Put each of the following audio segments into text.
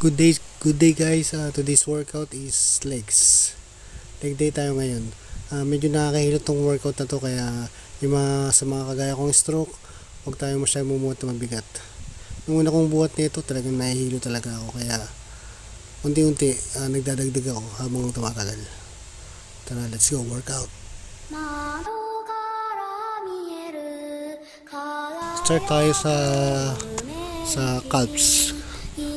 Good day guys. Today's workout is legs. Leg day tayo ngayon. Medyo nakakahilo tong workout na to, kaya sa mga kagaya kong stroke, huwag tayo masyadong bumuhat na mabigat. Nung una kong buhat nito, talagang nahihilo talaga ako, kaya unti-unti nagdadagdag ako habang tumatagal. Tara, let's go workout. Start tayo sa calves.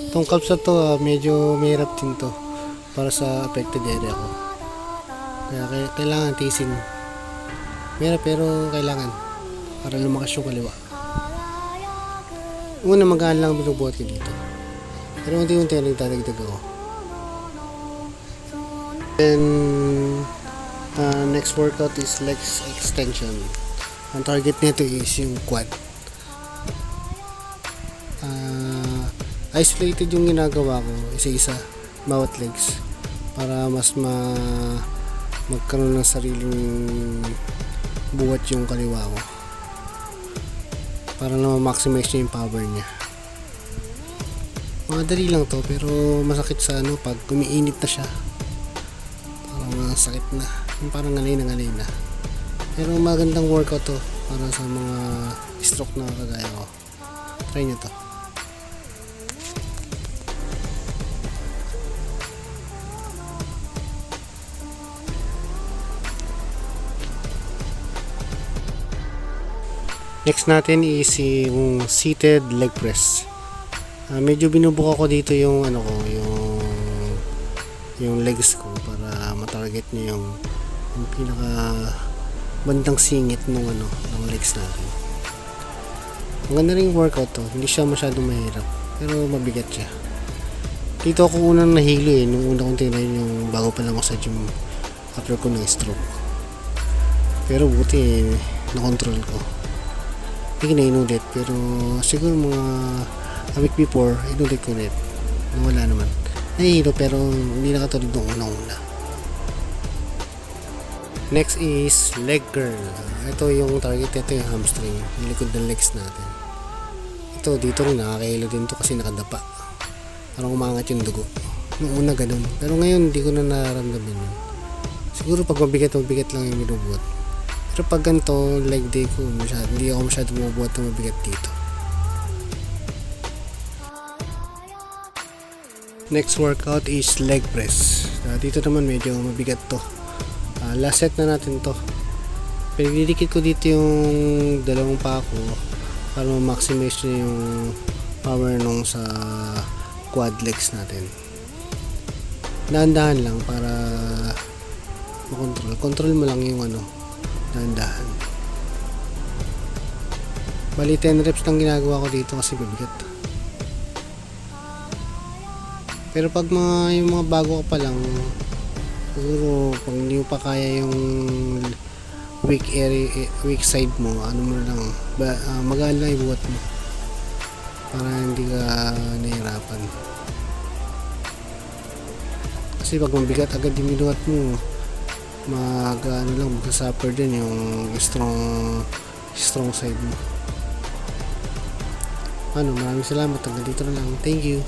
Itong calves na to, medyo mahirap din to para sa affected area ko. Kaya kailangan tiisin. Mahirap pero kailangan para lumakas yung kaliwa. Una magaan lang binubuhat ko dito. Pero unti-unti nagdadagdag ako. Then next workout is legs extension. Ang target nito is yung quad. Isolated yung ginagawa ko, isa-isa bawat legs, para mas magkaroon ng sariling buhat yung kaliwa ko, para na ma-maximize niya yung power niya. Madali lang to, pero masakit sa pag umiinit na siya, parang sakit na, parang ngalay na. Pero magandang workout to para sa mga stroke na kagaya ko. Try nyo to. Next natin is yung seated leg press. Medyo binubuka ko dito yung yung legs ko para ma-target niya yung pinaka bandang singit ng legs natin. Maganda ring workout to. Hindi siya masyadong mahirap, pero mabigat siya. Dito ako unang nahilo nung una kong tingnan yung bago pa lang ako sa gym after ko ng stroke. Pero buti na-control ko. Hindi na inulit, pero siguro mga a week before inulit ko ulit. Wala naman. Nahihilo pero hindi na katulad nung una. Next is leg curl. Ito yung target, ito yung hamstring, yung likod ng legs natin. Ito dito rin nakakahilo din to kasi nakadapa. Parang umangat yung dugo. Nung una ganun, pero ngayon hindi ko na nararamdaman yun. Siguro pag mabigat lang yung binubuhat. Pero pag ganito leg day ko, hindi ako masyado bumubuhat ng mabigat dito. Next workout is leg press. Dito naman medyo mabigat to. Last set na natin to. Pinidikit ko dito yung dalawang paa ko para ma-maximize na yung power nung sa quad legs natin. Dahan-dahan lang para makontrol. Control mo lang yung dahan-dahan. Bali 10 reps lang ginagawa ko dito kasi mabigat. Pero pag yung mga bago ka pa lang, siguro pag hindi mo pa kaya yung weak side mo, mo lang magaan lang ibuhat mo para hindi ka nahihirapan. Kasi pag mabigat agad yung binuhat mo, magsasuffer din yung strong side mo. Maraming salamat, hanggang dito na lang. Thank you.